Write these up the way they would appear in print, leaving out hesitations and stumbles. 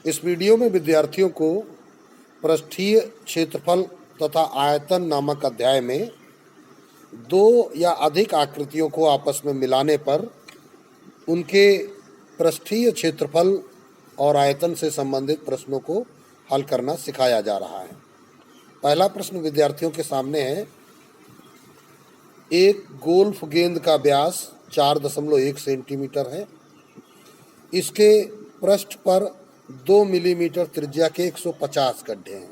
इस वीडियो में विद्यार्थियों को पृष्ठीय क्षेत्रफल तथा आयतन नामक अध्याय में दो या अधिक आकृतियों को आपस में मिलाने पर उनके पृष्ठीय क्षेत्रफल और आयतन से संबंधित प्रश्नों को हल करना सिखाया जा रहा है। पहला प्रश्न विद्यार्थियों के सामने है। एक गोल्फ गेंद का व्यास 4.1 सेंटीमीटर है। इसके पृष्ठ पर 2 मिलीमीटर त्रिज्या के 150 गड्ढे हैं।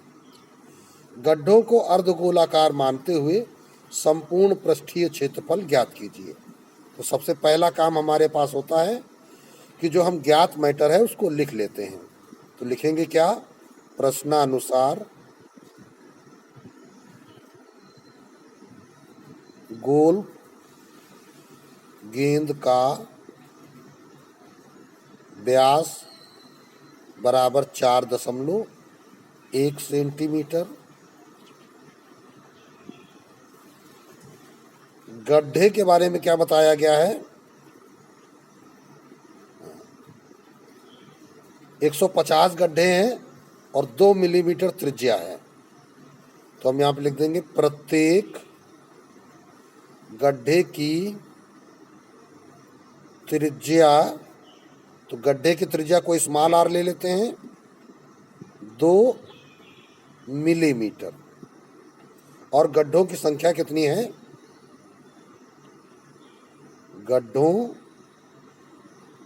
गड्ढों को अर्धगोलाकार मानते हुए संपूर्ण पृष्ठीय क्षेत्रफल ज्ञात कीजिए। तो सबसे पहला काम हमारे पास होता है कि जो हम ज्ञात मैटर है उसको लिख लेते हैं। तो लिखेंगे क्या? प्रश्नानुसार गोल्फ गेंद का व्यास बराबर 4.1 सेंटीमीटर। गड्ढे के बारे में क्या बताया गया है? 150 गड्ढे हैं और 2 मिलीमीटर त्रिज्या है। तो हम यहाँ पे लिख देंगे प्रत्येक गड्ढे की त्रिज्या, तो गड्ढे की त्रिज्या को स्मॉल आर ले लेते हैं, 2 मिलीमीटर। और गड्ढों की संख्या कितनी है? गड्ढों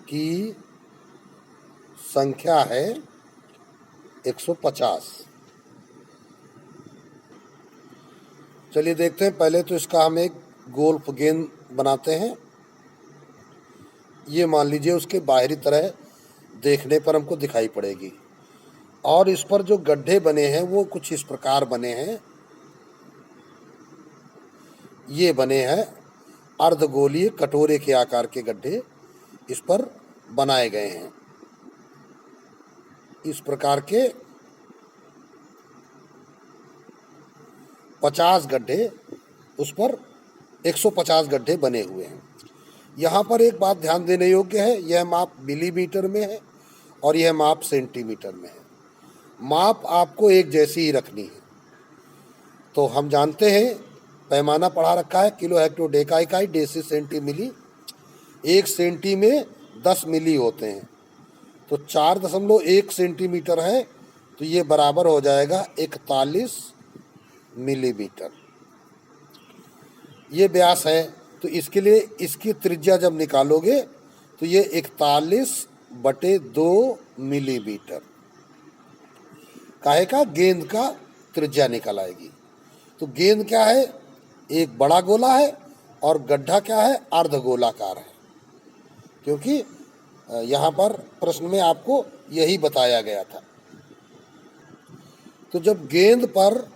की संख्या है 150। चलिए देखते हैं। पहले तो इसका हम एक गोल्फ गेंद बनाते हैं। ये मान लीजिए उसके बाहरी तरह देखने पर हमको दिखाई पड़ेगी, और इस पर जो गड्ढे बने हैं वो कुछ इस प्रकार बने हैं। ये बने हैं अर्धगोलीय कटोरे के आकार के गड्ढे इस पर बनाए गए हैं। इस प्रकार के 50 गड्ढे, उस पर 150 गड्ढे बने हुए हैं। यहाँ पर एक बात ध्यान देने योग्य है, यह माप मिलीमीटर में है और यह माप सेंटीमीटर में है। माप आपको एक जैसी ही रखनी है। तो हम जानते हैं, पैमाना पढ़ा रखा है, किलो हेक्टो डेका इकाई डेसी सेंटी मिली। 1 सेंटी में 10 मिली होते हैं। तो 4.1 सेंटीमीटर है, तो ये बराबर हो जाएगा 41 मिलीमीटर। ये व्यास है, तो इसके लिए इसकी त्रिज्या जब निकालोगे तो ये 41/2 मिलीमीटर काहे का गेंद का त्रिज्या निकल आएगी। तो गेंद क्या है? एक बड़ा गोला है और गड्ढा क्या है? अर्धगोलाकार है, क्योंकि यहाँ पर प्रश्न में आपको यही बताया गया था। तो जब गेंद पर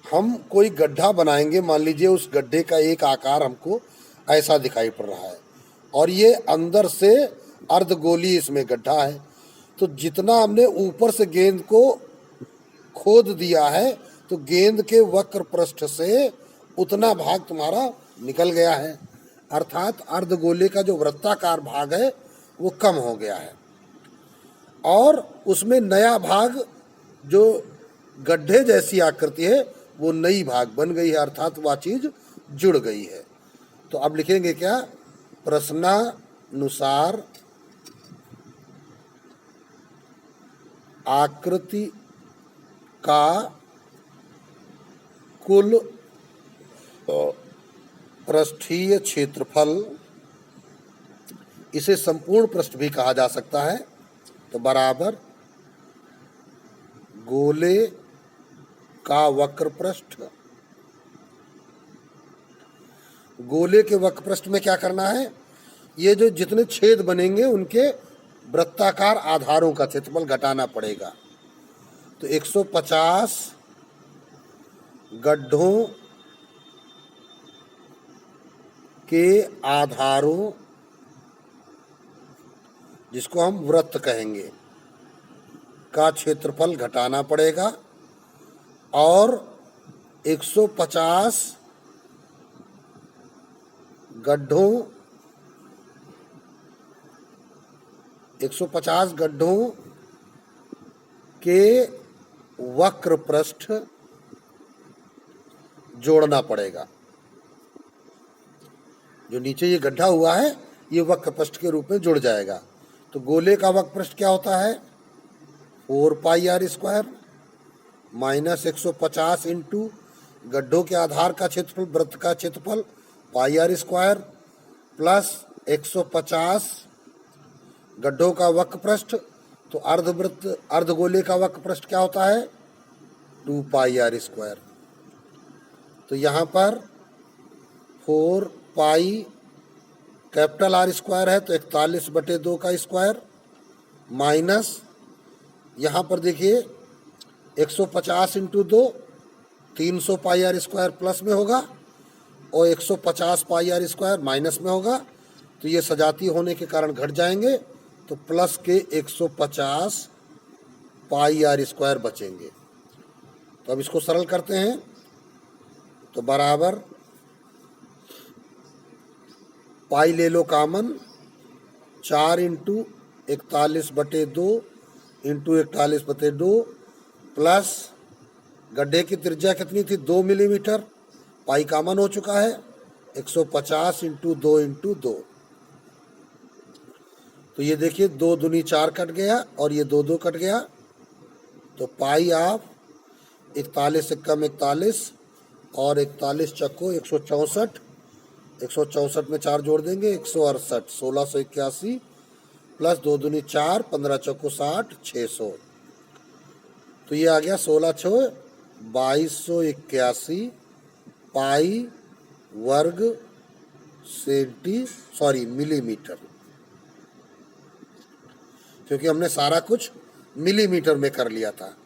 हम कोई गड्ढा बनाएंगे, मान लीजिए उस गड्ढे का एक आकार हमको ऐसा दिखाई पड़ रहा है और ये अंदर से अर्धगोली इसमें गड्ढा है, तो जितना हमने ऊपर से गेंद को खोद दिया है तो गेंद के वक्र पृष्ठ से उतना भाग तुम्हारा निकल गया है, अर्थात अर्धगोले का जो वृत्ताकार भाग है वो कम हो गया है और उसमें नया भाग जो गड्ढे जैसी आकृति है वो नई भाग बन गई है, अर्थात वह चीज जुड़ गई है। तो अब लिखेंगे क्या? प्रश्नानुसार आकृति का कुल पृष्ठीय क्षेत्रफल, इसे संपूर्ण पृष्ठ भी कहा जा सकता है, तो बराबर गोले का वक्र पृष्ठ। गोले के वक्र पृष्ठ में क्या करना है? ये जो जितने छेद बनेंगे उनके वृत्ताकार आधारों का क्षेत्रफल घटाना पड़ेगा। तो 150 गड्ढों के आधारों, जिसको हम वृत्त कहेंगे, का क्षेत्रफल घटाना पड़ेगा और 150 गड्ढों 150 गड्ढों के वक्र पृष्ठ जोड़ना पड़ेगा। जो नीचे ये गड्ढा हुआ है ये वक्र पृष्ठ के रूप में जुड़ जाएगा। तो गोले का वक्र पृष्ठ क्या होता है? 4πr² माइनस 150 इंटू गड्ढों के आधार का क्षेत्रफल, वृत्त का क्षेत्रफल πr² प्लस 150 गड्ढों का वक्र पृष्ठ। तो अर्धवृत्त अर्धगोले का वक्र पृष्ठ क्या होता है? 2πr²। तो यहाँ पर 4π कैपिटल R² है तो 41/2 का स्क्वायर माइनस यहाँ पर देखिए 150 इंटू 2 300πr² प्लस में होगा और 150πr² माइनस में होगा। तो ये सजाती होने के कारण घट जाएंगे तो प्लस के 150πr² बचेंगे। तो अब इसको सरल करते हैं तो बराबर पाई ले लो कॉमन, 4 इंटू 41/2 इंटू 41/2 प्लस गड्ढे की त्रिज्या कितनी थी? 2 मिलीमीटर, पाई कॉमन हो चुका है, 150 इंटू 2 इंटू 2। तो ये देखिए 2 दूनी 4 कट गया और ये 2 2 कट गया। तो पाई ऑफ 41 से कम 41 और 41 चक्को 164, 164 में 4 जोड़ देंगे 168, 1681 प्लस 2 दूनी 4, 15 चक्को 60, 600। तो ये आ गया 16 6 2281 पाई वर्ग मिलीमीटर, क्योंकि हमने सारा कुछ मिलीमीटर में कर लिया था।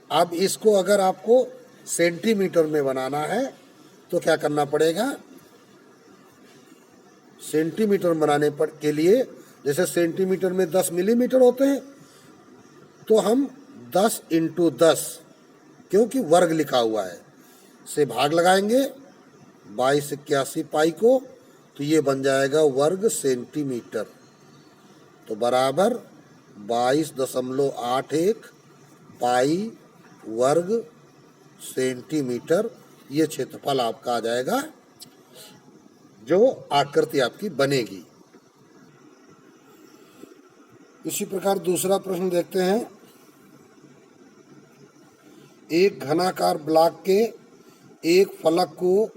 अब इसको अगर आपको सेंटीमीटर में बनाना है तो क्या करना पड़ेगा? सेंटीमीटर बनाने के लिए जैसे सेंटीमीटर में 10 मिलीमीटर होते हैं तो हम 10 इंटू 10 क्योंकि वर्ग लिखा हुआ है से भाग लगाएंगे 2281 पाई को, तो ये बन जाएगा वर्ग सेंटीमीटर। तो बराबर 22.81 पाई वर्ग सेंटीमीटर ये क्षेत्रफल आपका आ जाएगा जो आकृति आपकी बनेगी। इसी प्रकार दूसरा प्रश्न देखते हैं। एक घनाकार ब्लॉक के एक फलक को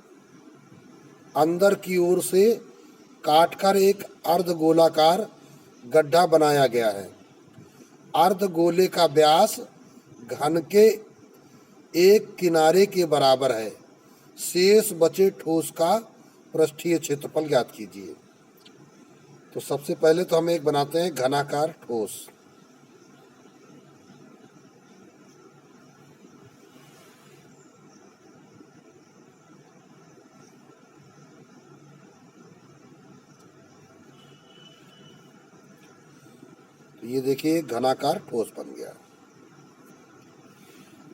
अंदर की ओर से काटकर एक अर्धगोलाकार गड्ढा बनाया गया है। अर्धगोले का व्यास घन के एक किनारे के बराबर है। शेष बचे ठोस का पृष्ठीय क्षेत्रफल ज्ञात कीजिए। तो सबसे पहले तो हम एक बनाते हैं घनाकार ठोस। तो ये देखिए घनाकार ठोस बन गया।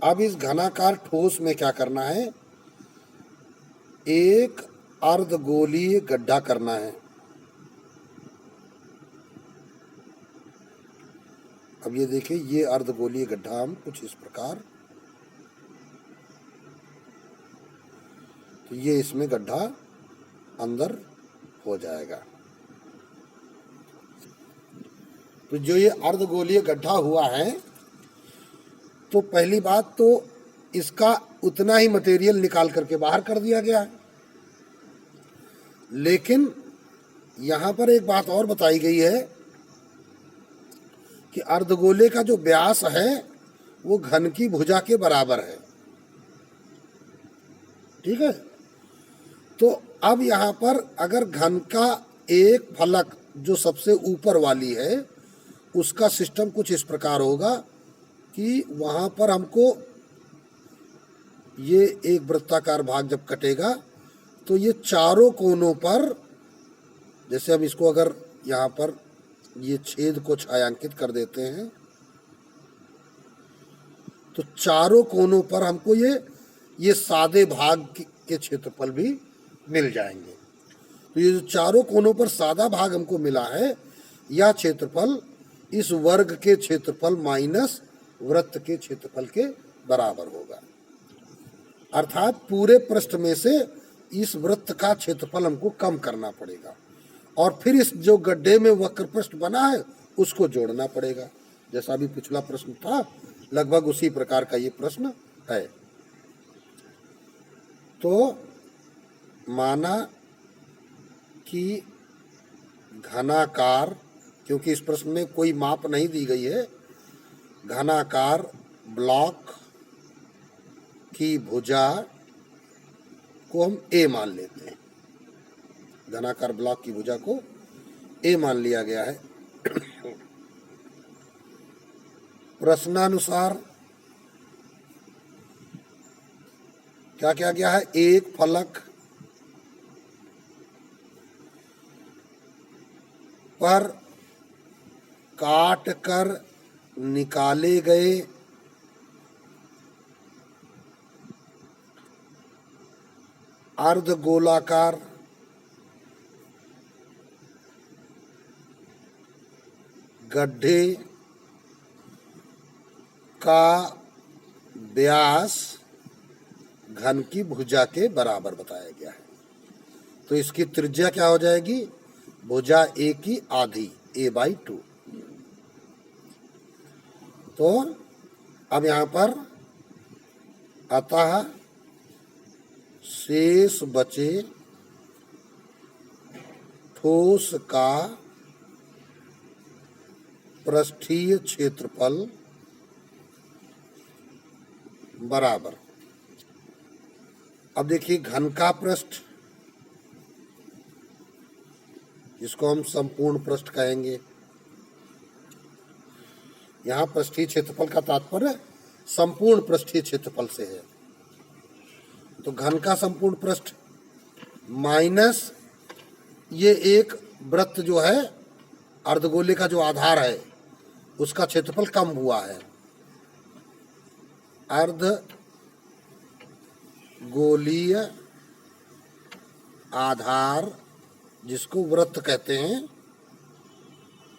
अब इस घनाकार ठोस में क्या करना है? एक अर्धगोलीय गड्ढा करना है। अब ये देखिए ये अर्धगोलीय गड्ढा हम कुछ इस प्रकार, तो ये इसमें गड्ढा अंदर हो जाएगा। तो जो ये अर्धगोलीय गड्ढा हुआ है तो पहली बात तो इसका उतना ही मटेरियल निकाल करके बाहर कर दिया गया है। लेकिन यहाँ पर एक बात और बताई गई है कि अर्धगोले का जो व्यास है वो घन की भुजा के बराबर है। ठीक है। तो अब यहाँ पर अगर घन का एक फलक जो सबसे ऊपर वाली है उसका सिस्टम कुछ इस प्रकार होगा कि वहाँ पर हमको ये एक वृत्ताकार भाग जब कटेगा तो ये चारों कोनों पर, जैसे हम इसको अगर यहाँ पर ये छेद को छायांकित कर देते हैं तो चारों कोनों पर हमको ये सादे भाग के क्षेत्रफल भी मिल जाएंगे। तो ये जो चारों कोनों पर सादा भाग हमको मिला है यह क्षेत्रफल इस वर्ग के क्षेत्रफल माइनस वृत्त के क्षेत्रफल के बराबर होगा। अर्थात पूरे पृष्ठ में से इस वृत्त का क्षेत्रफल हमको कम करना पड़ेगा और फिर इस जो गड्ढे में वक्र पृष्ठ बना है उसको जोड़ना पड़ेगा। जैसा भी पिछला प्रश्न था लगभग उसी प्रकार का ये प्रश्न है। तो माना कि घनाकार, क्योंकि इस प्रश्न में कोई माप नहीं दी गई है, घनाकार ब्लॉक की भुजा को हम ए मान लेते हैं। घनाकार ब्लॉक की भुजा को ए मान लिया गया है। प्रश्नानुसार क्या किया गया है? एक फलक पर काट कर निकाले गए अर्धगोलाकार गड्ढे का व्यास घन की भुजा के बराबर बताया गया है। तो इसकी त्रिज्या क्या हो जाएगी? भुजा ए की आधी, a/2। तो अब यहां पर अतः शेष बचे ठोस का पृष्ठीय क्षेत्रफल बराबर। अब देखिए घन का पृष्ठ, जिसको हम संपूर्ण पृष्ठ कहेंगे, यहां पृष्ठीय क्षेत्रफल का तात्पर्य संपूर्ण पृष्ठीय क्षेत्रफल से है। तो घन का संपूर्ण पृष्ठ माइनस ये एक वृत्त जो है अर्धगोले का जो आधार है उसका क्षेत्रफल कम हुआ है। अर्धगोलीय आधार जिसको वृत्त कहते हैं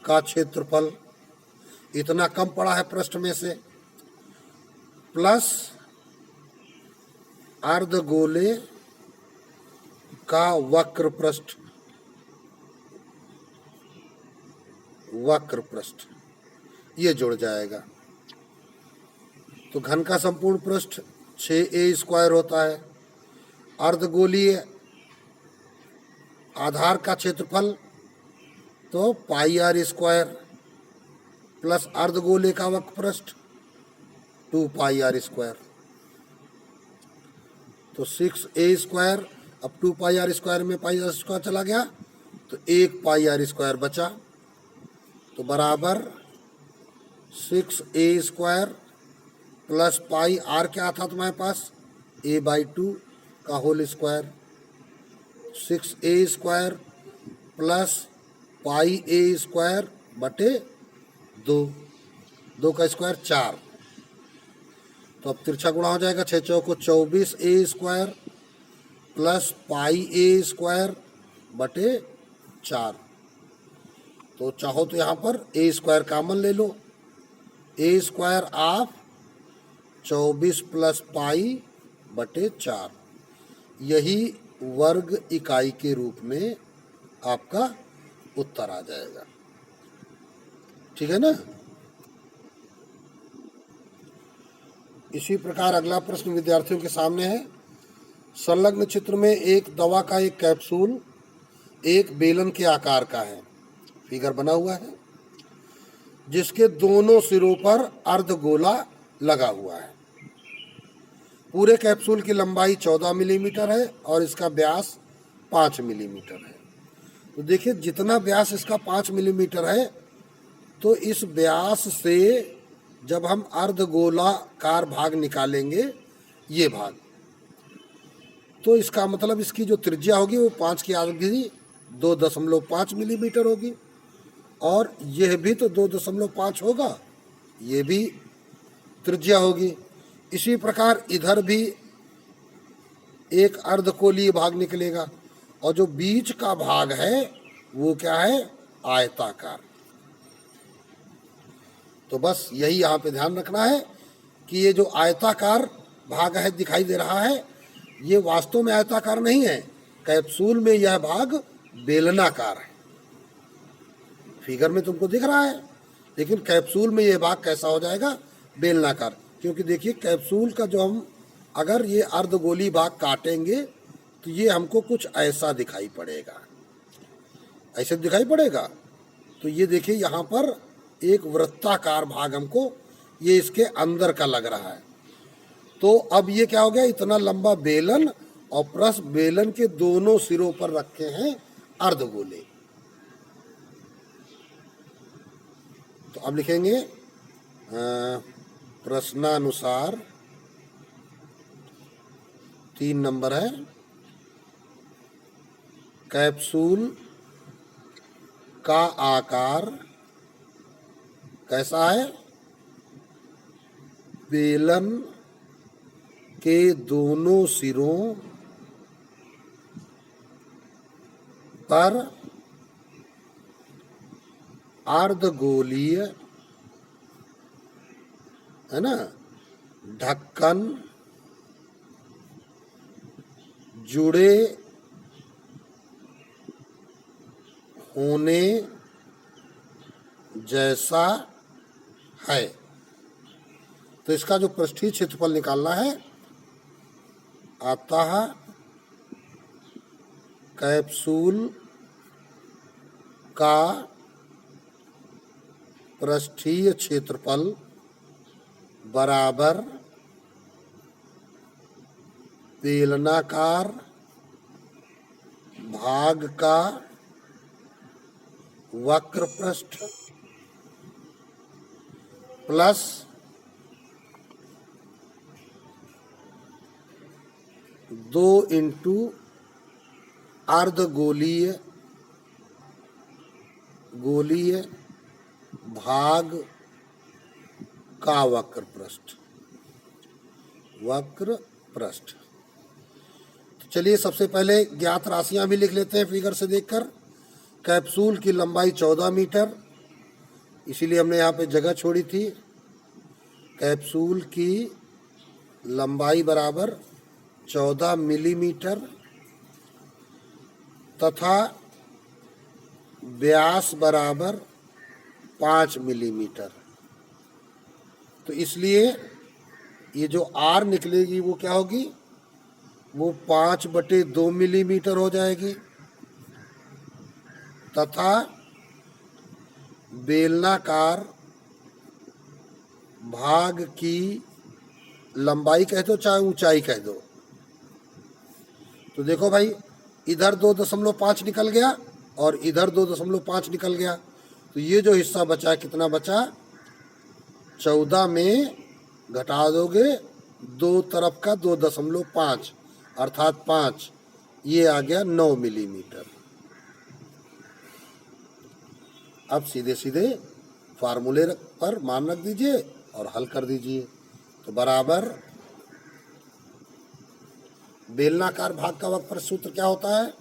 का क्षेत्रफल इतना कम पड़ा है पृष्ठ में से, प्लस अर्धगोले का वक्र पृष्ठ ये जुड़ जाएगा। तो घन का संपूर्ण पृष्ठ 6a² होता है। अर्धगोलीय आधार का क्षेत्रफल तो πr² प्लस अर्धगोले का वक्र पृष्ठ 2πr²। तो 6a², अब 2πr² में πr² चला गया तो 1πr² बचा, तो बराबर 6a² प्लस पाई आर क्या था तुम्हारे पास? a/2 का whole square. 6a² plus πa² बटे 2, 2 का स्क्वायर 4। तो अब तिरछा गुणा हो जाएगा, 6 चौको 24a² प्लस πa² बटे 4। तो चाहो तो यहाँ पर a² कॉमन ले लो, a² ऑफ 24 प्लस पाई बटे 4, यही वर्ग इकाई के रूप में आपका उत्तर आ जाएगा। ठीक है ना? इसी प्रकार अगला प्रश्न विद्यार्थियों के सामने है। संलग्न चित्र में एक दवा का एक कैप्सूल एक बेलन के आकार का है, फिगर बना हुआ है, जिसके दोनों सिरों पर अर्धगोला लगा हुआ है। पूरे कैप्सूल की लंबाई 14 मिलीमीटर है और इसका व्यास 5 मिलीमीटर है। तो देखिए जितना व्यास इसका 5 मिलीमीटर है, तो इस व्यास से जब हम अर्धगोलाकार भाग निकालेंगे, ये भाग, तो इसका मतलब इसकी जो त्रिज्या होगी वो 5 की आधी 2.5 मिलीमीटर होगी, और यह भी तो 2.5 होगा, ये भी त्रिज्या होगी। इसी प्रकार इधर भी एक अर्धकोलीय भाग निकलेगा, और जो बीच का भाग है वो क्या है? आयताकार। तो बस यही यहाँ पे ध्यान रखना है कि ये जो आयताकार भाग है दिखाई दे रहा है, ये वास्तव में आयताकार नहीं है। कैप्सूल में यह भाग बेलनाकार है, फिगर में तुमको दिख रहा है, लेकिन कैप्सूल में यह भाग कैसा हो जाएगा, बेलनाकार। क्योंकि देखिए कैप्सूल का जो हम अगर ये अर्धगोली भाग काटेंगे तो ये हमको कुछ ऐसा दिखाई पड़ेगा, ऐसे दिखाई पड़ेगा। तो ये देखिए यहाँ पर एक वृत्ताकार भाग हमको ये इसके अंदर का लग रहा है। तो अब ये क्या हो गया, इतना लंबा बेलन और प्लस बेलन के दोनों सिरों पर रखे हैं अर्धगोले। तो अब लिखेंगे प्रश्नानुसार 3 नंबर है, कैप्सूल का आकार कैसा है, बेलन के दोनों सिरों पर अर्धगोलीय है ना ढक्कन जुड़े होने जैसा है। तो इसका जो पृष्ठीय क्षेत्रफल निकालना है, अतः कैप्सूल का पृष्ठीय क्षेत्रफल बराबर बेलनाकार भाग का वक्र पृष्ठ प्लस दो इंटू अर्धगोलीय गोलीय भाग का वक्र पृष्ठ तो चलिए सबसे पहले ज्ञात राशियां भी लिख लेते हैं फिगर से देखकर। कैप्सूल की लंबाई 14 मीटर, इसीलिए हमने यहाँ पे जगह छोड़ी थी। कैप्सूल की लंबाई बराबर 14 मिलीमीटर तथा व्यास बराबर 5 मिलीमीटर। तो इसलिए ये जो आर निकलेगी वो क्या होगी, वो 5/2 मिलीमीटर हो जाएगी तथा बेलनाकार भाग की लंबाई कह दो चाहे ऊंचाई कह दो। तो देखो भाई, इधर 2.5 निकल गया और इधर 2.5 निकल गया, तो ये जो हिस्सा बचा कितना बचा, 14 में घटा दोगे दो तरफ का 2.5 अर्थात 5, ये आ गया 9 मिलीमीटर। अब सीधे सीधे फार्मूले पर मान रख दीजिए और हल कर दीजिए। तो बराबर बेलनाकार भाग का वक्र सूत्र क्या होता है,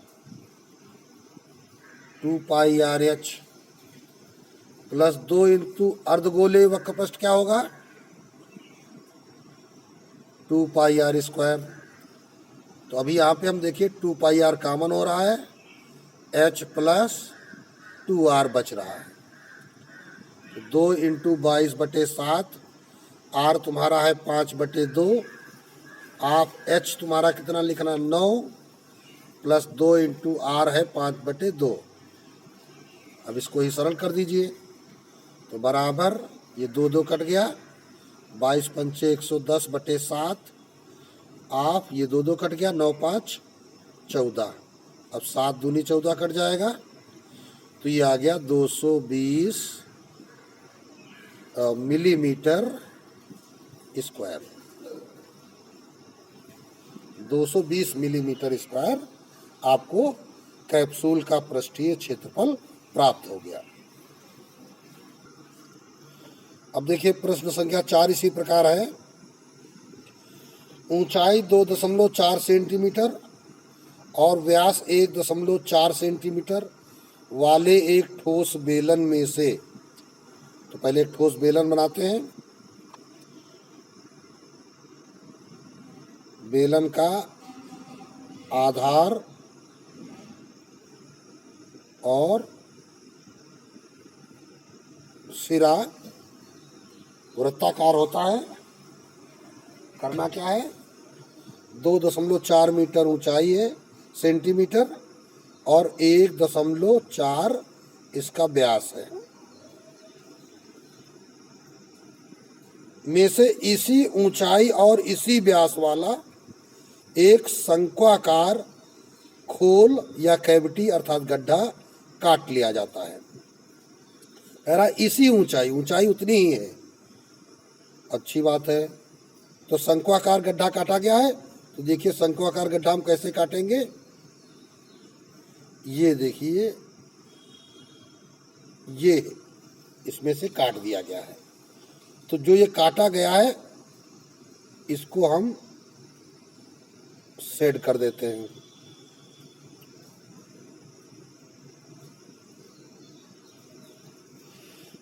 2πRh प्लस 2 इंटू अर्धगोले वक्र पृष्ठ क्या होगा, 2πr²। तो अभी यहाँ पे हम देखिए 2πr कॉमन हो रहा है, h प्लस 2r बच रहा है। तो 2 इंटू 22/7, r तुम्हारा है 5/2, आप h तुम्हारा कितना लिखना 9 प्लस 2 इंटू r है 5/2। अब इसको ही सरल कर दीजिए। तो बराबर ये 2 कट गया, 22 पंचे 110/7, आप ये 2 कट गया, 9 5 14, अब 7 दूनी 14 कट जाएगा, तो ये आ गया 220 मिलीमीटर स्क्वायर। 220 मिलीमीटर स्क्वायर आपको कैप्सूल का पृष्ठीय क्षेत्रफल प्राप्त हो गया। अब देखिए प्रश्न संख्या 4 इसी प्रकार है, ऊंचाई 2.4 सेंटीमीटर और व्यास 1.4 सेंटीमीटर वाले एक ठोस बेलन में से तो पहले एक ठोस बेलन बनाते हैं। बेलन का आधार और सिरा वृत्ताकार होता है। करना क्या है, 2.4 मीटर ऊंचाई है सेंटीमीटर और 1.4 इसका व्यास है। में से इसी ऊंचाई और इसी व्यास वाला एक शंक्वाकार खोल या कैविटी अर्थात गड्ढा काट लिया जाता है। कह रहा इसी ऊंचाई उतनी ही है। अच्छी बात है। तो शंक्वाकार गड्ढा काटा गया है। तो देखिए शंक्वाकार गड्ढा हम कैसे काटेंगे। ये देखिए, ये इसमें से काट दिया गया है। तो जो ये काटा गया है इसको हम शेड कर देते हैं।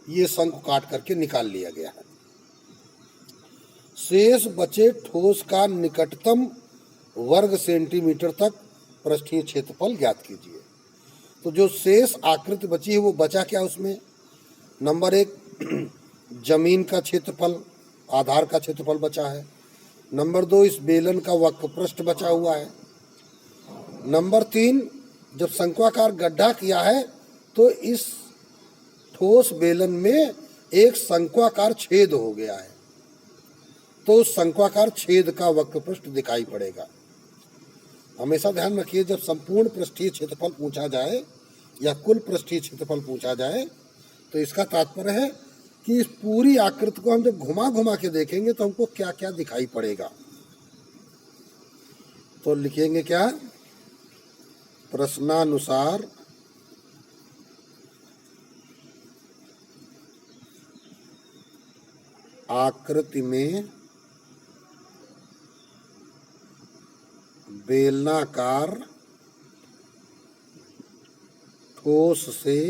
ये शंख काट करके निकाल लिया गया है। शेष बचे ठोस का निकटतम वर्ग सेंटीमीटर तक पृष्ठीय क्षेत्रफल ज्ञात कीजिए। तो जो शेष आकृति बची है वो बचा क्या उसमें, नंबर 1 जमीन का क्षेत्रफल, आधार का क्षेत्रफल बचा है। नंबर 2 इस बेलन का वक्र पृष्ठ बचा हुआ है। नंबर 3 जब शंक्वाकार गड्ढा किया है तो इस ठोस बेलन में एक शंक्वाकार छेद हो गया है। तो उस शंक्वाकार छेद का वक्र पृष्ठ दिखाई पड़ेगा। हमेशा ध्यान रखिए जब संपूर्ण पृष्ठीय क्षेत्रफल पूछा जाए या कुल पृष्ठीय क्षेत्रफल पूछा जाए तो इसका तात्पर्य है कि इस पूरी आकृति को हम जब घुमा घुमा के देखेंगे तो हमको क्या क्या दिखाई पड़ेगा। तो लिखेंगे क्या, प्रश्नानुसार आकृति में बेलनाकार ठोस से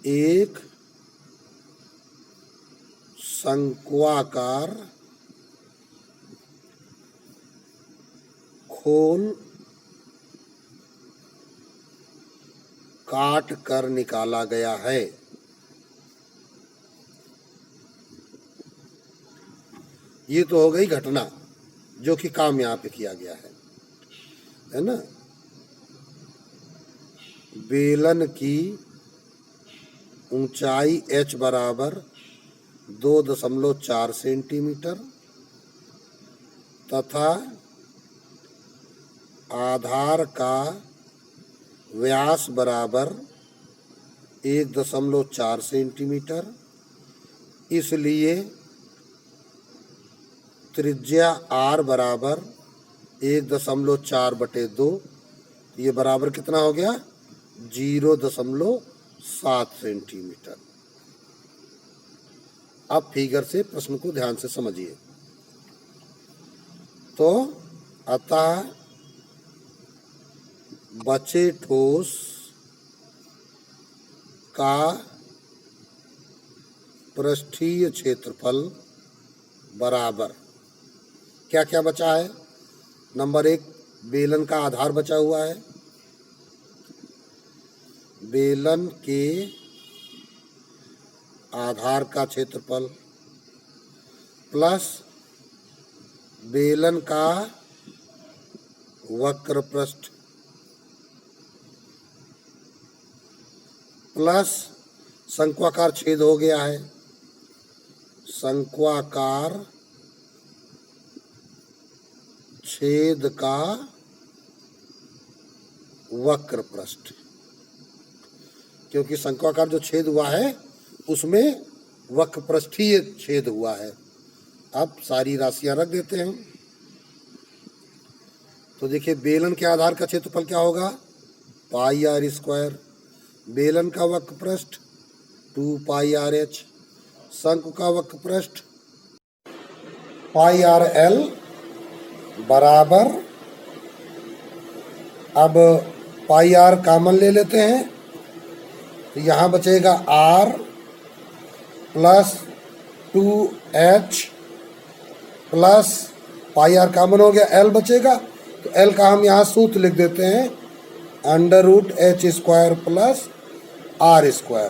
एक शंक्वाकार खोल काट कर निकाला गया है। ये तो हो गई घटना जो कि काम यहाँ पे किया गया है ना। बेलन की ऊंचाई h बराबर 2.4 सेंटीमीटर तथा आधार का व्यास बराबर 1.4 सेंटीमीटर, इसलिए त्रिज्या r बराबर 1.4/2, ये बराबर कितना हो गया 0.7 सेंटीमीटर। अब फिगर से प्रश्न को ध्यान से समझिए। तो अतः बचे ठोस का पृष्ठीय क्षेत्रफल बराबर क्या क्या बचा है, नंबर 1 बेलन का आधार बचा हुआ है। बेलन के आधार का क्षेत्रफल प्लस बेलन का वक्र पृष्ठ प्लस शंक्वाकार छेद हो गया है, शंक्वाकार छेद का वक्र पृष्ठ, क्योंकि शंक्वाकार जो छेद हुआ है उसमें वक्र पृष्ठीय छेद हुआ है। अब सारी राशियां रख देते हैं। तो देखिए बेलन के आधार का क्षेत्रफल क्या होगा πr², बेलन का वक्र पृष्ठ 2πrh, शंकु का वक्र पृष्ठ πrl बराबर, अब πr कॉमन ले लेते हैं तो यहाँ बचेगा R plus 2H plus pi R common हो गया, L बचेगा। तो L का हम यहाँ सूत्र लिख देते हैं √H² प्लस R²।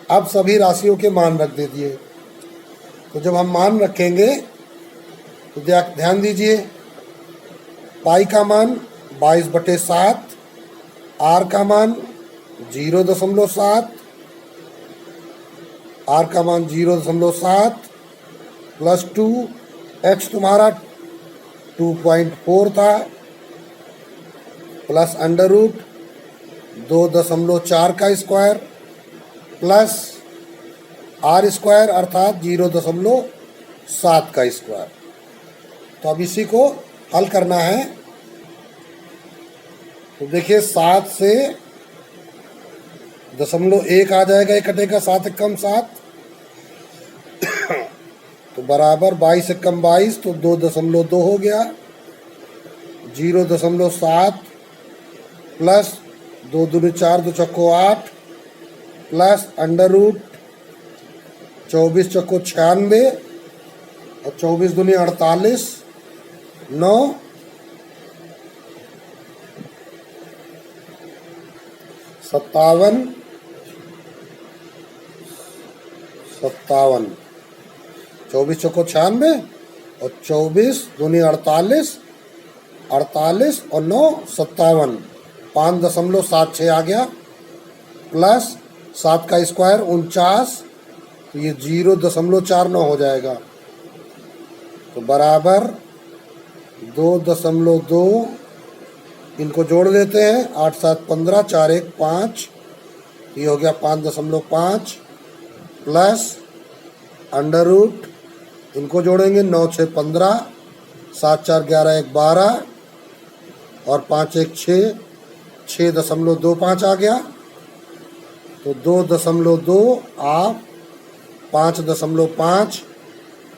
अब सभी राशियों के मान रख दीजिए। तो जब हम मान रखेंगे तो ध्यान दीजिए, पाई का मान 22/7, R का मान 0.7, R का मान 0.7 प्लस 2H तुम्हारा 2.4 था प्लस √2.4 का स्क्वायर प्लस R² अर्थात 0.7 का स्क्वायर। तो अब इसी को हल करना है। तो देखिए 7 से 0.1 आ जाएगा, ये कटेगा, 7 कम 7 तो बराबर 22 से कम 22 तो 2.2 हो गया, 0.7 प्लस 2 दूनी 4 2 चक्को 8 प्लस √24 चक्को 96 और 24 दूनी 48 9 57 24 चौको 96 और 24 दूनी 48 48 और 9 57 5.76 आ गया प्लस 7 का स्क्वायर 49 तो ये 0.49 हो जाएगा। तो बराबर 2.2 इनको जोड़ देते हैं, 8 7 15 4 1 5 ये हो गया 5.5 प्लस √ इनको जोड़ेंगे 9 6 15 7 4 11 1 12 और 5 1 6 6.25 आ गया। तो 2.2 आप 5.5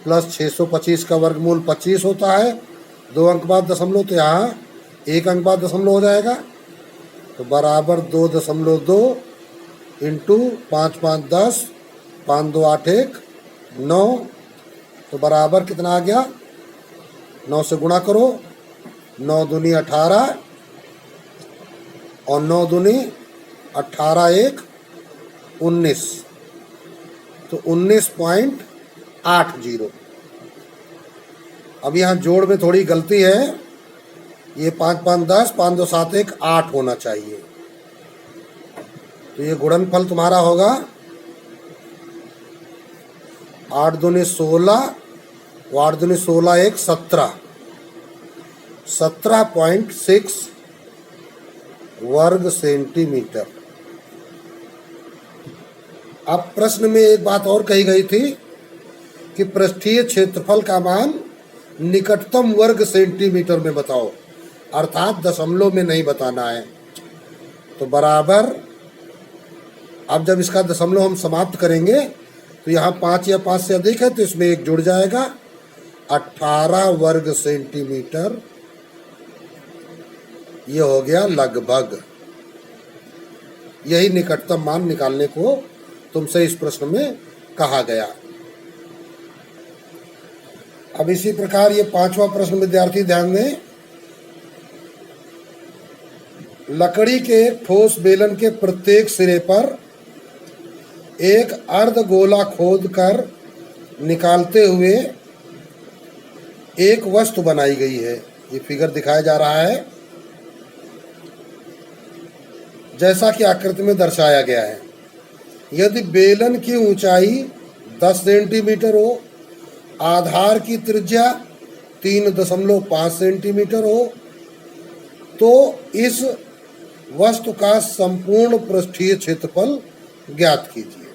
प्लस 625 का वर्गमूल 25 होता है, 2 अंक बाद दशमलव, तो यहाँ 1 अंक बाद दशमलव हो जाएगा। तो बराबर 2.2 इंटू 5 5 10 5 2 8 1 9 तो बराबर कितना आ गया, 9 से गुणा करो, 9 दूनी 18 और 9 दूनी 18 1 19 तो 19.80। अब यहाँ जोड़ में थोड़ी गलती है, ये 5 5 10 5 2 7 1 8 होना चाहिए। तो ये गुणनफल तुम्हारा होगा 8 दूनी 16 और 8 दूनी 16 1 17 17.6 वर्ग सेंटीमीटर। अब प्रश्न में एक बात और कही गई थी कि पृष्ठीय क्षेत्रफल का मान निकटतम वर्ग सेंटीमीटर में बताओ, अर्थात दशमलव में नहीं बताना है। तो बराबर, अब जब इसका दशमलव हम समाप्त करेंगे तो यहाँ 5 या 5 से अधिक है तो इसमें 1 जुड़ जाएगा, 18 वर्ग सेंटीमीटर ये हो गया लगभग। यही निकटतम मान निकालने को तुमसे इस प्रश्न में कहा गया। अब इसी प्रकार ये 5वां प्रश्न विद्यार्थी ध्यान दें। लकड़ी के ठोस बेलन के प्रत्येक सिरे पर एक अर्धगोला खोद कर निकालते हुए एक वस्तु बनाई गई है। ये फिगर दिखाया जा रहा है जैसा कि आकृति में दर्शाया गया है। यदि बेलन की ऊंचाई 10 सेंटीमीटर हो, आधार की त्रिज्या 3.5 सेंटीमीटर हो, तो इस वस्तु का संपूर्ण पृष्ठीय क्षेत्रफल ज्ञात कीजिए।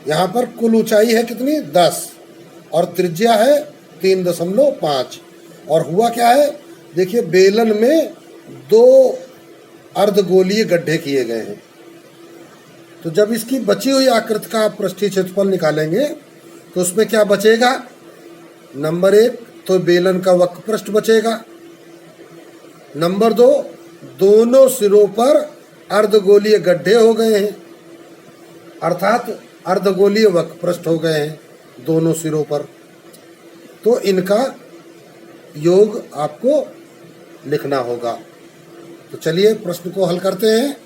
यहाँ पर कुल ऊंचाई है कितनी, 10 और त्रिज्या है 3.5। और हुआ क्या है, देखिए बेलन में 2 अर्धगोलीय गड्ढे किए गए हैं। तो जब इसकी बची हुई आकृति का पृष्ठीय क्षेत्रफल निकालेंगे तो उसमें क्या बचेगा, नंबर 1 तो बेलन का वक्र पृष्ठ बचेगा, नंबर 2 दोनों सिरों पर अर्धगोलीय गड्ढे हो गए हैं, अर्थात अर्धगोलीय वक्रपृष्ठ हो गए हैं दोनों सिरों पर। तो इनका योग आपको लिखना होगा। तो चलिए प्रश्न को हल करते हैं।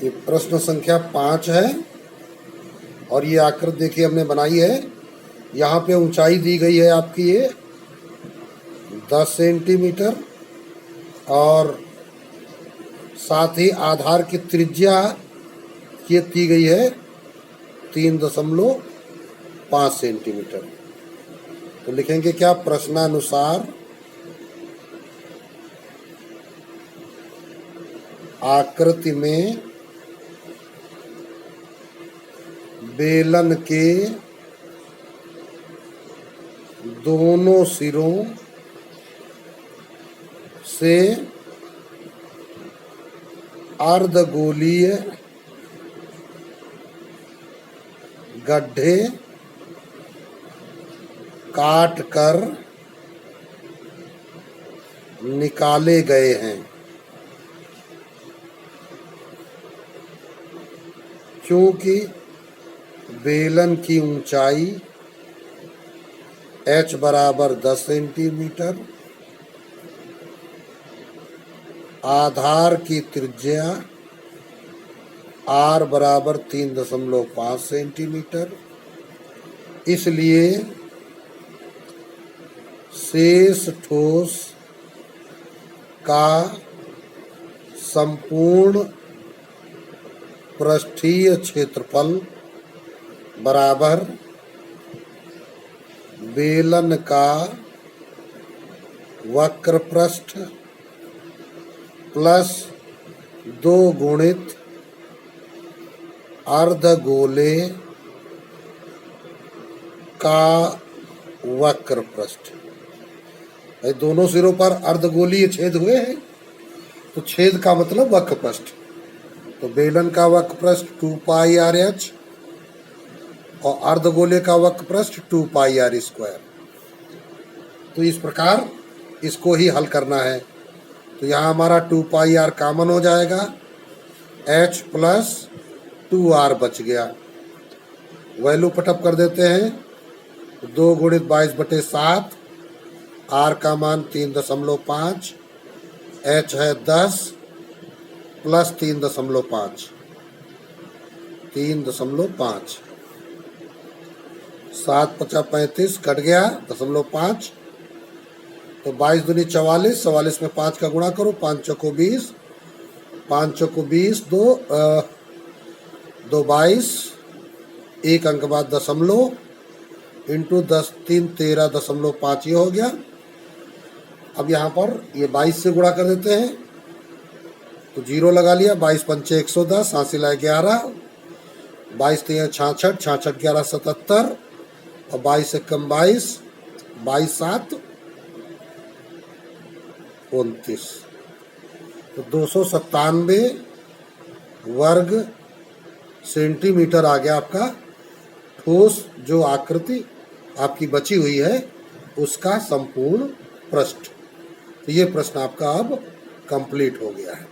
ये प्रश्न संख्या 5 है और ये आकृति देखिए हमने बनाई है। यहाँ पे ऊंचाई दी गई है आपकी ये 10 सेंटीमीटर और साथ ही आधार की त्रिज्या ये दी गई है 3.5 सेंटीमीटर। तो लिखेंगे क्या, प्रश्नानुसार आकृति में बेलन के दोनों सिरों से अर्धगोलीय गड्ढे काट कर निकाले गए हैं। क्योंकि बेलन की ऊंचाई h बराबर 10 सेंटीमीटर, आधार की त्रिज्या r बराबर 3.5 सेंटीमीटर, इसलिए शेष ठोस का संपूर्ण पृष्ठीय क्षेत्रफल बराबर बेलन का वक्रपृष्ठ प्लस 2 गुणित अर्धगोले का वक्रपृष्ठ। भाई दोनों सिरों पर अर्धगोलीय छेद हुए हैं, तो छेद का मतलब वक्रपृष्ठ। तो बेलन का वक्रपृष्ठ 2 पाई आर एच और अर्धगोले का वक्रपृष्ठ 2 पाई आर स्क्वायर। तो इस प्रकार इसको ही हल करना है। तो यहाँ हमारा 2 पाई आर कॉमन हो जाएगा, h प्लस 2r बच गया। वैल्यू पटअप कर देते हैं। 2 गुणित 22/7, r का मान 3.5, h है 10 प्लस 3.5, 3.5, 7 5 35 कट गया 0.5। तो 22 दूनी 44, 44 में 5 का गुणा करो, 5 चौको 20, 5 चौको 20, 2 22, 1 अंक बाद दशमलव इंटू 10 3 13.5 ये हो गया। अब यहाँ पर ये 22 से गुणा कर देते हैं, तो 0 लगा लिया। 22 पंचे 110, 80 लाए 11, 22 3 66, 66 11 77 और 22 से कम 22, 22 7 29। तो 297 वर्ग सेंटीमीटर आ गया आपका ठोस जो आकृति आपकी बची हुई है उसका संपूर्ण पृष्ठ। तो ये प्रश्न आपका अब कंप्लीट हो गया है।